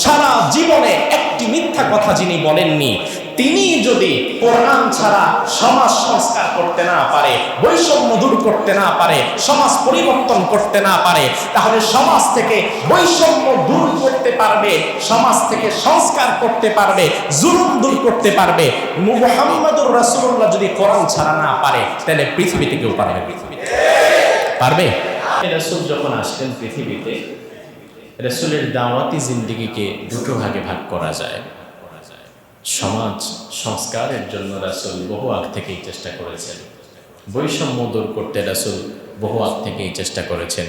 সারা জীবনে একটি মিথ্যা কথা যিনি বলেননি, তিনি যদি কোরআন ছাড়া সমাজ সংস্কার করতে না পারে, বৈষম্য দূর করতে না পারে, সমাজ পরিবর্তন করতে না পারে, তাহলে সমাজ থেকে বৈষম্য দূর করতে পারবে, সমাজ থেকে সংস্কার করতে পারবে, জুলুম দূর করতে পারবে মুহাম্মদুর রাসূলুল্লাহ যদি কোরআন ছাড়া না পারে, তাহলে পৃথিবীতে কেউ পারবে? পারবে? রাসূল যখন আসলেন পৃথিবীতে, রাসূলের দাওয়াতি জিন্দেগিকে দুটো ভাগে ভাগ করা যায়। সমাজ সংস্কারের জন্য রাসূল বহু আগ থেকেই চেষ্টা করেছেন, বৈষম্য দূর করতে রাসূল বহু আগ থেকেই চেষ্টা করেছেন,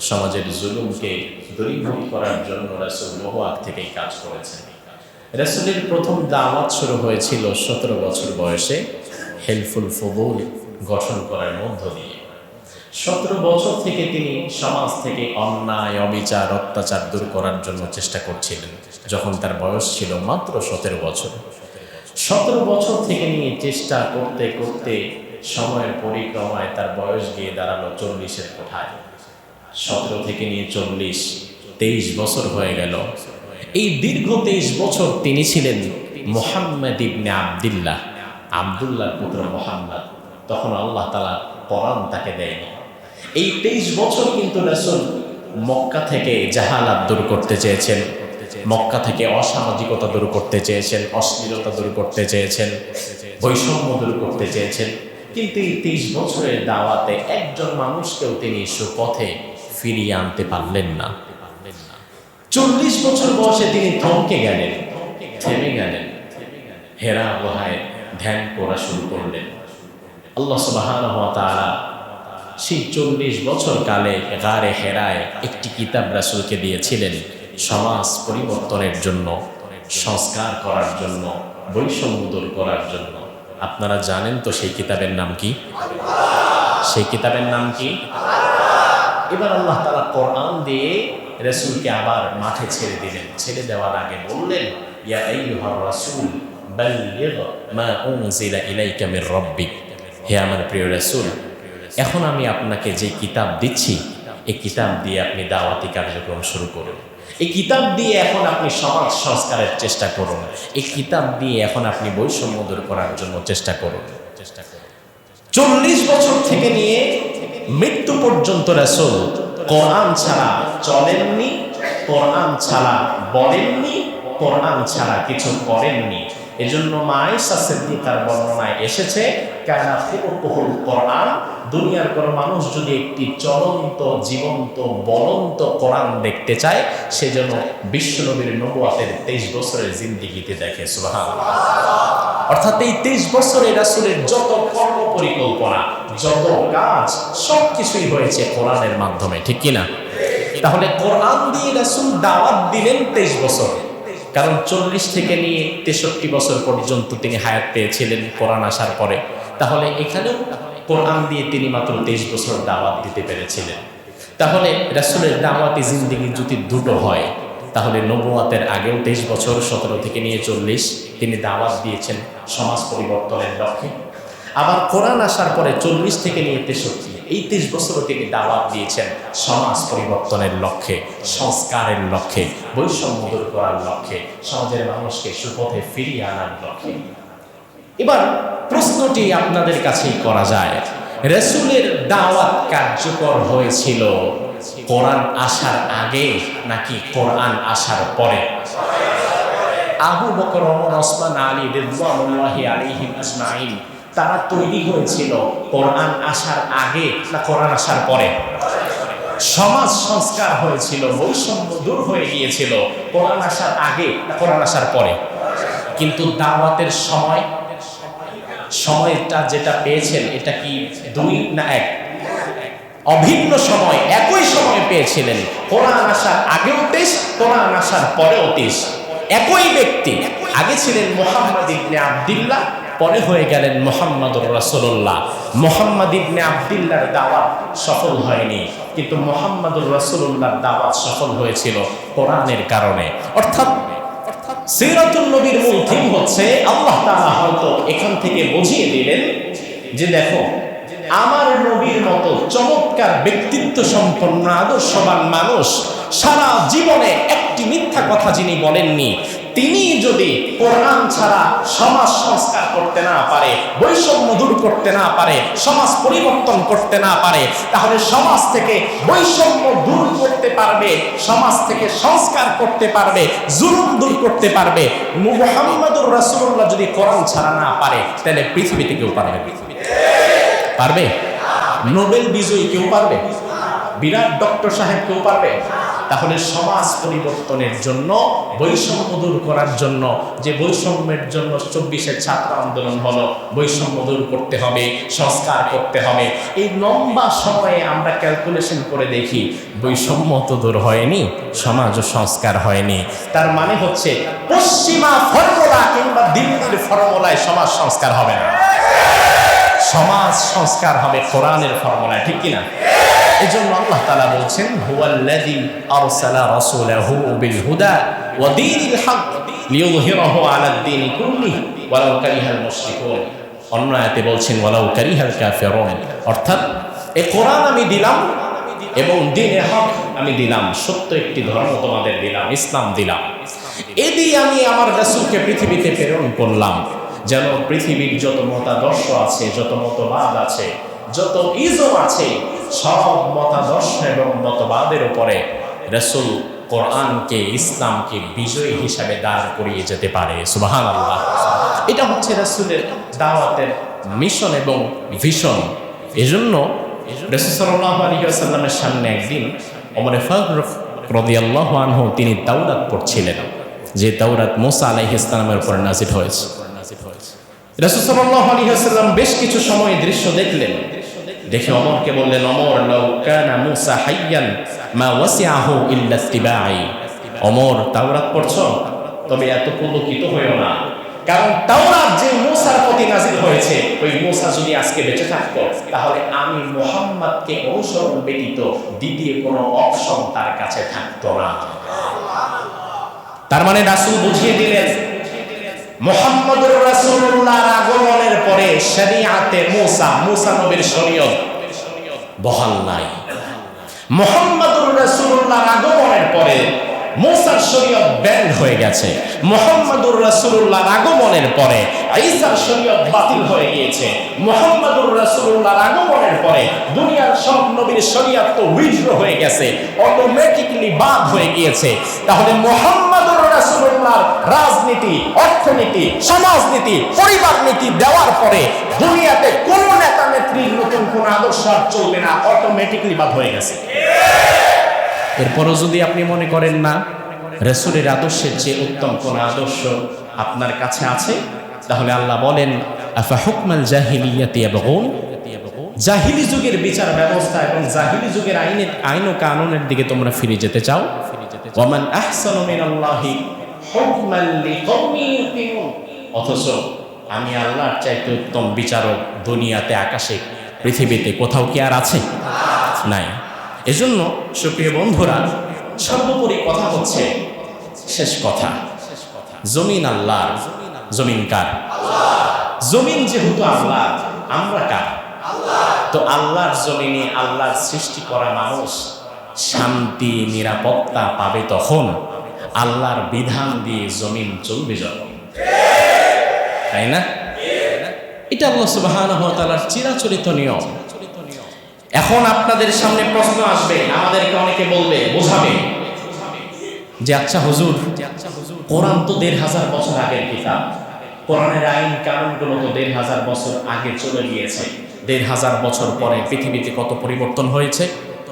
সমাজের জুলুমকে দূরীভূত করার জন্য রাসূল বহু আগ থেকেই কাজ করেছেন। রাসূলের প্রথম দাওয়াত শুরু হয়েছিল 17 বছর বয়সে হেলফুল ফুদুল গঠন করার মধ্য দিয়ে। 17 বছর থেকে তিনি সমাজ থেকে অন্যায়, অবিচার, অত্যাচার দূর করার জন্য চেষ্টা করছিলেন, যখন তার বয়স ছিল মাত্র 17 বছর। 17 বছর থেকে নিয়ে চেষ্টা করতে করতে সময়ের পরিক্রমায় তার বয়স গিয়ে দাঁড়ালো 40-এর কোঠায়। 17 থেকে নিয়ে 40, 23 বছর হয়ে গেল। এই দীর্ঘ 23 বছর তিনি ছিলেন মুহাম্মদ ইবনে আব্দুল্লাহ, আব্দুল্লাহর পুত্র মুহাম্মদ। তখন আল্লাহ তাআলা কোরআন তাকে দেয়নি। এই 23 বছর কিন্তু রাসূল মক্কা থেকে জাহালাত দূর করতে চেয়েছেন, মক্কা থেকে অসামাজিকতা দূর করতে চেয়েছেন, অশ্লীলতা দূর করতে চেয়েছেন, বৈষম্য দূর করতে চেয়েছেন। কিন্তু এই 23 বছরের দাওয়াতে একজন মানুষকেও তিনি সুপথে ফিরিয়ে আনতে পারলেন না। 40 বছর বয়সে তিনি থমকে গেলেন, থেমে গেলেন, হেরা গুহায় ধ্যান করা শুরু করলেন। আল্লাহ সুবহানাহু ওয়া তাআলা সেই 40 বছর কালে গারে হেরায় একটি কিতাব রাসূলকে দিয়েছিলেন সমাজ পরিবর্তনের জন্য, সংস্কার করার জন্য, বৈষম্য দূর করার জন্য। আপনারা জানেন তো সেই কিতাবের নাম কি? সেই কিতাবের নাম কি? এবার আল্লাহ তাআলা কোরআন দিয়ে রাসূলকে আবার মাঠে ছেড়ে দিলেন। ছেড়ে দেওয়ার আগে বললেন, ইয়া আইয়ুহার রাসূল বাল্লিগ মা উনজিলা ইলাইকা মির রাব্বিক। হে আমার প্রিয় রাসূল, এখন আমি আপনাকে যে কিতাব দিচ্ছি, এই কিতাব দিয়ে আপনি দাওয়াতি কার্যক্রম শুরু করুন। এই কিতাব দিয়ে এখন আপনি সমাজ সংস্কারের চেষ্টা করুন। এই কিতাব দিয়ে এখন আপনি বৈষম্য দূর করার জন্য চেষ্টা করুন। 40 বছর থেকে নিয়ে মৃত্যু পর্যন্ত রাসূল কোরআন ছাড়া চলেননি, কোরআন ছাড়া বলেননি, কোরআন ছাড়া কিছু করেননি। এজন্য মা আয়েশা সিদ্দিকার বর্ণনায় এসেছে, কানা খুলুকুল কোরআন, দুনিয়ার কোন মানুষ যদি একটি চলন্ত, জীবন্ত, বলন্ত কোরআন দেখতে চায়, সেজন্য বিশ্বনবীর নবুয়াতের 23 বছরের জিন্দেগিতে দেখে। সুবহানাল্লাহ। অর্থাৎ এই 23 বছরে রাসূলের যত কর্ম পরিকল্পনা, যত কাজ, সবকিছুই হয়েছে কোরআনের মাধ্যমে, ঠিক কিনা? তাহলে কোরআন দিয়ে রাসূল দাওয়াত দিলেন 23 বছর, কারণ 40 থেকে নিয়ে 63 বছর পর্যন্ত তিনি হায়াত পেয়েছিলেন কোরআন আসার পরে। তাহলে এখানেও কোরআন দিয়ে তিনি মাত্র 23 বছর দাওয়াত দিতে পেরেছিলেন। তাহলে রাসূলের দাওয়াতি জিন্দেগি যদি দুটো হয়, তাহলে নবুয়াতের আগেও 23 বছর 17 থেকে নিয়ে 40 তিনি দাওয়াত দিয়েছেন সমাজ পরিবর্তনের লক্ষ্যে। আবার কোরআন আসার পরে 40 থেকে নিয়ে 63, এই 23 বছরও তিনি দাওয়াত দিয়েছেন সমাজ পরিবর্তনের লক্ষ্যে, সংস্কারের লক্ষ্যে, বৈষম্য দূর করার লক্ষ্যে, সমাজের মানুষকে সুপথে ফিরিয়ে আনার লক্ষ্যে। এবার প্রশ্নটি আপনাদের কাছেই করা যায়, রাসূলের দাওয়াত কার্যকর হয়েছিল কোরআন আসার আগে নাকি কোরআন আসার পরে? আবু বকর, ওমর, ওসমান, আলী রিদওয়ানুল্লাহি আলাইহিম আজমাইন তারা তৈরি হয়েছিল কোরআন আসার আগে না কোরআন আসার পরে? সমাজ সংস্কার হয়েছিল, বৈষম্য দূর হয়ে গিয়েছিল কোরআন আসার আগে না কোরআন আসার পরে? কিন্তু দাওয়াতের সময়টা যেটা পেয়েছেন, এটা কি 2 না 1? অভিন্ন সময়, একই সময় পেয়েছিলেন। কোরআন আসার আগেও 23, কোরআন আসার পরেও 23। একই ব্যক্তি, আগে ছিলেন মুহাম্মদ ইবনে আব্দুল্লাহ, পরে হয়ে গেলেন মুহাম্মদুর রাসূলুল্লাহ। মুহাম্মদ ইবনে আব্দুল্লাহর দাওয়াত সফল হয়নি, কিন্তু মুহাম্মদুর রাসূলুল্লাহর দাওয়াত সফল হয়েছিল কোরআনের কারণে। অর্থাৎ সিরাতুন নবীর মূল থিম হচ্ছে, আল্লাহ তাআলা হয়তো এখান থেকে বুঝিয়ে দিলেন যে দেখো, আমার নবীর মতো চমৎকার ব্যক্তিত্ব সম্পন্ন আদর্শবান মানুষ সারা জীবনে একটি মিথ্যা কথা যিনি বলেননি, তিনি যদি কোরআন ছাড়া সমাজ সংস্কার করতে না পারে, বৈষম্য দূর করতে না পারে, সমাজ পরিবর্তন করতে না পারে, তাহলে সমাজ থেকে বৈষম্য দূর করতে পারবে, সমাজ থেকে সংস্কার করতে পারবে, জুলুম দূর করতে পারবে মুহাম্মদুর রাসূলুল্লাহ যদি কোরআন ছাড়া না পারে, তাহলে পৃথিবীতে কেউ পারবে? পারবে? নোবেল বিজয়ী কেউ পারবে? বিরাট ডক্টর সাহেব কেউ পারবে? তাহলে সমাজ পরিবর্তনের জন্য, বৈষম্য দূর করার জন্য, যে বৈষম্যের জন্য 24-এর ছাত্র আন্দোলন হলো, বৈষম্য দূর করতে হবে, সংস্কার করতে হবে, এই লম্বা সময়ে আমরা ক্যালকুলেশন করে দেখি বৈষম্য তো দূর হয়নি, সমাজও সংস্কার হয়নি। তার মানে হচ্ছে পশ্চিমা ফর্মুলা কিংবা দিল্লির ফর্মুলায় সমাজ সংস্কার হবে না, সমাজ সংস্কার হবে কোরআনের ফর্মুলায়, ঠিক কিনা? এজন্য আল্লাহ তাআলা বলছেন হুয়াল্লাযী আরসালা রাসূলাহু বিল হুদা ওয়া দীনিল হক লিইয়ুযহিরাহু আলাদ দীনি কুল্লিহি ওয়ালাউ কারিহাল মুশরিকুন। অন্য আয়াতে বলছেন ওয়ালাউ কারিহাল কাফিরুন, অর্থাৎ এই কোরআন আমি দিলাম এবং দ্বীনে হক আমি দিলাম, সত্য একটি ধর্ম তোমাদের দিলাম, ইসলাম দিলাম। এ দিয়ে আমি আমার রাসূলকে পৃথিবীতে প্রেরণ করলাম যেন পৃথিবীর যত মতাদর্শ আছে, যত মতবাদ আছে, যত ইজম আছে, সব মতাদর্শ এবং মতবাদের উপরে রাসূল কোরআনকে, ইসলামকে বিজয়ী হিসাবে দাঁড় করিয়ে যেতে পারে। সুবহানাল্লাহ। এটা হচ্ছে রাসূলের দাওয়াতের মিশন এবং ভিশন। এজন্য রাসূল সাল্লাল্লাহু আলাইহি ওয়াসাল্লামের সামনে একদিন ওমর ফারুক রাদিয়াল্লাহু আনহু তিনি তাওরাত পড়ছিলেন, যে তাওরাত মুসা আলাইহিস সালামের উপর নাযিল হয়েছে। রাসূল সাল্লাল্লাহু আলাইহি ওয়াসাল্লাম বেশ কিছু সময় দৃশ্য দেখলেন, দেখে ওমরকে বললেন, ওমর লাউ কানা মুসা হাইয়ান মা ওয়াসিআহু ইল্লা ইত্তিবাই। ওমর, তাওরাত পড়ছো, তবে এত পুলকিত হইও না, কারণ তাওরাত যে মুসার প্রতি নাযিল হয়েছে, ওই মুসা যদি আজকে বেঁচে থাকতো, তাহলে আমি মুহাম্মদকে অনুসরণ ব্যতীত দ্বিতীয় কোনো অপশন তার কাছে থাকতো না। তার মানে রাসূল বুঝিয়ে দিলেন মুহাম্মদুর রাসূলুল্লাহর আগমনের পরে শরিয়াতে মুসা নবীর শরীয়ত বহাল নাই। মুহাম্মদুর রাসূলুল্লাহর আগমনের পরে মুসার শরীয়ত ব্যান্ড হয়ে গেছে। মুহাম্মদুর রাসূলুল্লাহর আগমনের পরে ঈসার শরীয়ত বাতিল হয়ে গিয়েছে। মুহাম্মদুর রাসূলুল্লাহর আগমনের পরে দুনিয়ার সব নবীর শরীয়ত তো উইথড্র হয়ে গেছে, অটোমেটিক্যালি বাদ হয়ে গিয়েছে। তাহলে মুহাম্মদুর রাসূলুল্লাহর রাজনীতি, অর্থনীতি, সমাজনীতি, পরিবার নীতি দেওয়ার পরে দুনিয়াতে কোন নেতা নেত্রীর নতুন কোন আদর্শ আর চলবে না, অটোমেটিক্যালি বাদ হয়ে গেছে। এরপরও যদি আপনি মনে করেন না রাসূলের আদর্শের চেয়ে উত্তম কোন আদর্শ আপনার কাছে আছে, তাহলে আল্লাহ বলেন আফা হুকমাল জাহিলিয়াতি ইয়াবগুন, জাহিলি যুগের বিচার ব্যবস্থা এবং জাহিলি যুগের আইন ও কানুনের দিকে তোমরা ফিরে যেতে চাও। ওয়ামান আহসানু মিনাল্লাহি হুকমান লিকাওমিন ইউকিনুন, অথচ আমি আল্লাহর চাইতে উত্তম বিচারক দুনিয়াতে, আকাশে, পৃথিবীতে কোথাও কি আর আছে? নাই। এজন্য সুপ্রিয় বন্ধুরা, সর্বোপরি কথা হচ্ছে, শেষ কথা, জমিন আল্লাহর। জমিন কার? জমিন যেহেতু আল্লাহ, আমরা কার? তো আল্লাহর জমিনে আল্লাহর সৃষ্টি করা মানুষ শান্তি, নিরাপত্তা পাবে তখন আল্লাহর বিধান দিয়ে জমিন চলবে যখন, তাই না? এটা আল্লাহ সুবহানাহু ওয়া তাআলার চিরাচরিত নিয়ম। এখন আপনাদের সামনে প্রশ্ন আসবে, আমাদেরকে অনেকে বলবে, বোঝাবে যে আচ্ছা হুজুর, কোরআন তো ১৫০০ বছর আগের কিতাব, কোরআনের আইন কানুনগুলো তো ১৫০০ বছর আগে চলে গিয়েছে, ১৫০০ বছর পরে পৃথিবীতে কত পরিবর্তন হয়েছে।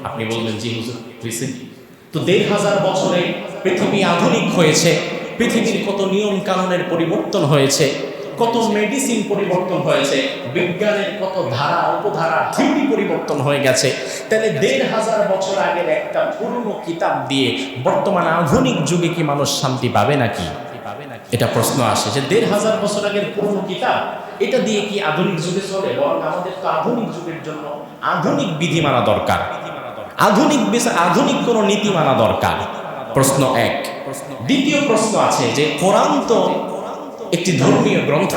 আপনি বলবেন জি হুজুর হয়েছে, তো ১৫০০ বছরে পৃথিবী আধুনিক হয়েছে, পৃথিবীর কত নিয়ম কানুনের পরিবর্তন হয়েছে, কত মেডিসিন পরিবর্তন হয়েছে, বিজ্ঞানের কত ধারা, উপধারা, থিওরি পরিবর্তন হয়ে গেছে। তাহলে ১৫০০ বছর আগের একটা পুরনো কিতাব দিয়ে বর্তমান আধুনিক যুগে কি মানুষ শান্তি পাবে নাকি? এটা প্রশ্ন আসে যে ১৫০০ বছর আগের পুরনো কিতাব, এটা দিয়ে কি আধুনিক যুগে চলে? বরং আমাদের তো আধুনিক যুগের জন্য আধুনিক বিধি মানা দরকার, আধুনিক কোন নীতি মানা দরকার। প্রশ্ন এক। দ্বিতীয় প্রশ্ন আছে যে কোরআন তো একটি ধর্মীয় গ্রন্থ,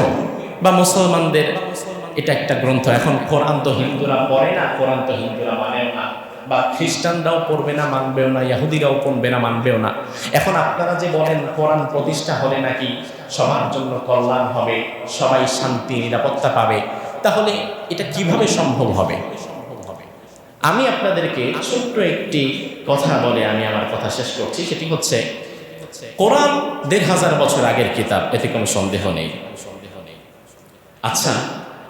বা মুসলমানদের এটা একটা গ্রন্থ। এখন কোরআন তো হিন্দুরা পড়ে না, কোরআন তো হিন্দুরা মানেও না, বা খ্রিস্টানরাও পড়বে না, মানবেও না, ইহুদিরাও পড়বে না, মানবেও না। এখন আপনারা যে বলেন কোরআন প্রতিষ্ঠা হলে নাকি সবার জন্য কল্যাণ হবে, সবাই শান্তি নিরাপত্তা পাবে, তাহলে এটা কিভাবে সম্ভব হবে? আমি আপনাদেরকে ছোট্ট একটি কথা বলে আমি আমার কথা শেষ করছি। সেটি হচ্ছে, কোরআন ১৫০০ বছর আগের কিতাব, এতে কোনো সন্দেহ নেই। আচ্ছা,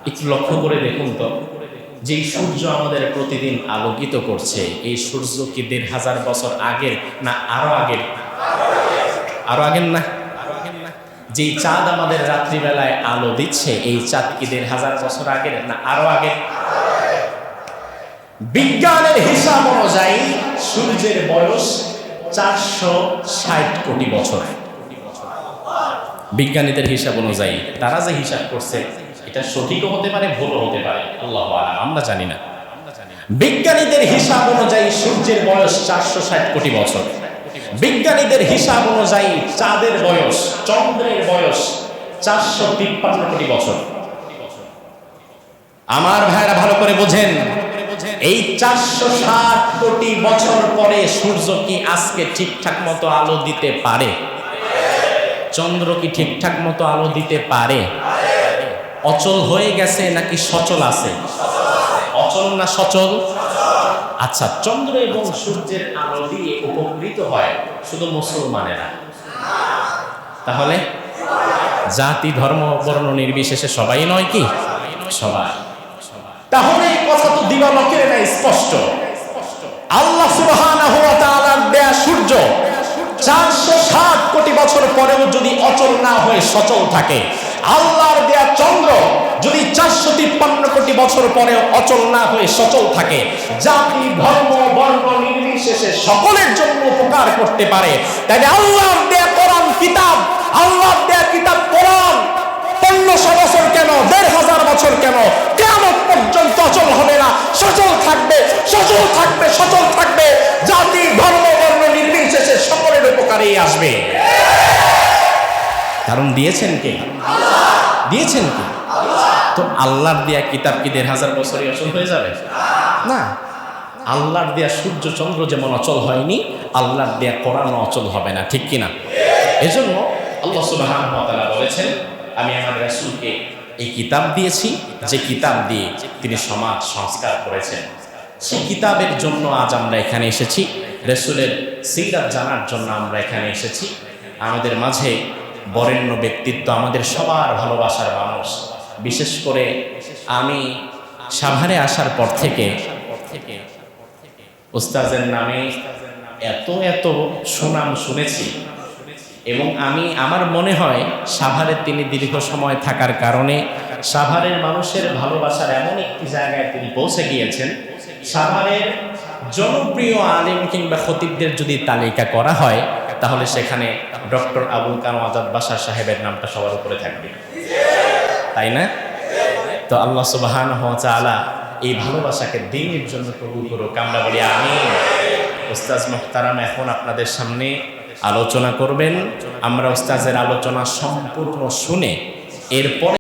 একটু লক্ষ্য করে দেখুন তো, যেই সূর্য আমাদের প্রতিদিন আলোকিত করছে, এই সূর্য কি ১৫০০ বছর আগের না আরো আগের? আরো আগের না? যেই চাঁদ আমাদের রাত্রিবেলায় আলো দিচ্ছে, এই চাঁদ কি ১৫০০ বছর আগের না আরো আগের? বিজ্ঞানের হিসাব অনুযায়ী সূর্যের বয়স ৪৬০ কোটি বছর। বিজ্ঞানীদের হিসাব অনুযায়ী, তারা যে হিসাব করছে এটা সঠিকও হতে পারে, ভুলও হতে পারে, আল্লাহু আ'লাম, আমরা জানি না। বিজ্ঞানীদের হিসাব অনুযায়ী সূর্যের বয়স ৪৬০ কোটি বছর। বিজ্ঞানীদের হিসাব অনুযায়ী চাঁদের বয়স, চন্দ্রের বয়স ৪৫৩ কোটি বছর। আমার ভাইরা ভালো করে বোঝেন, এই ৪৬০ কোটি বছর পরে সূর্য কি আজকে ঠিকঠাক মতো আলো দিতে পারে? চন্দ্র কি ঠিকঠাক মতো আলো দিতে পারে? অচল হয়ে গেছে নাকি সচল আছে? অচল না সচল? আচ্ছা, চন্দ্র এবং সূর্যের আলো দিয়ে উপকৃত হয় শুধু মুসলমানেরা, তাহলে জাতি ধর্ম বর্ণ নির্বিশেষে সবাই নয় কি? সবাই। তাহলে এই কথা তো দিবালোকের না স্পষ্ট। আল্লাহ সুবহানাহু ওয়া তাআলার দেয়া সূর্য ৪৬০ কোটি বছর পরেও যদি অচল না হয়ে সচল থাকে, আল্লাহর দেয়া চন্দ্র যদি ৪৫৩ কোটি বছর পরেও অচল না হয়ে সচল থাকে, জাতি ধর্ম বর্ণ নির্বিশেষে সকলের জন্য উপকার করতে পারে, তাহলে আল্লাহর দেয়া কোরআন কিতাব, আল্লাহর দেয়া কিতাব কোরআন ১৫০০ বছর কেন, ১৫০০ বছর কেন, কিয়ামত পর্যন্ত অচল হবে না, সচল থাকবে, সচল থাকবে, সচল থাকবে, জাতি ধর্ম বর্ণ নির্বিশেষে সকলের উপকারে আসবে। কারণ দিয়েছেন কে? দিয়েছেন কে? তো আল্লাহর দেয়া কিতাব কি ১৫০০ বছরই অচল হয়ে যাবে? না। আল্লাহর দেয়া সূর্য চন্দ্র যেমন অচল হয়নি, আল্লাহর দেয়া কোরআন অচল হবে না, ঠিক কিনা? এজন্য আল্লাহ সুবহানাহু ওয়া তাআলা বলেছেন, আমি আমার রাসূলকে এই কিতাব দিয়েছি, যে কিতাব দিয়ে তিনি সমাজ সংস্কার করেছেন। সেই কিতাবের জন্য আজ আমরা এখানে এসেছি, রাসূলের সিরাত জানার জন্য আমরা এখানে এসেছি। আমাদের মাঝে বরেণ্য ব্যক্তিত্ব, আমাদের সবার ভালোবাসার মানুষ, বিশেষ করে আমি সাভারে আসার পর থেকে উস্তাদের নামে এত এত সুনাম শুনেছি, এবং আমার মনে হয় সাভারে তিনি দীর্ঘ সময় থাকার কারণে সাভারের মানুষের ভালোবাসার এমন একটি জায়গায় তিনি পৌঁছে গিয়েছেন, সাভারের জনপ্রিয় আলেম কিংবা খতিবদের যদি তালিকা করা হয়, তাহলে সেখানে ডক্টর আবুল কালাম আজাদ বাশার সাহেবের নামটা সবার উপরে থাকবে, তাই না? তো আল্লাহ সুবহানাহু ওয়া তাআলা এই ভালোবাসাকে দ্বীনের জন্য কবুল করুক, আমরা বলি আমিন। উস্তাজ মুহতারাম এখন আপনাদের সামনে আলোচনা করবেন। আমরা উস্তাজের আলোচনা সম্পূর্ণ শুনে এরপরে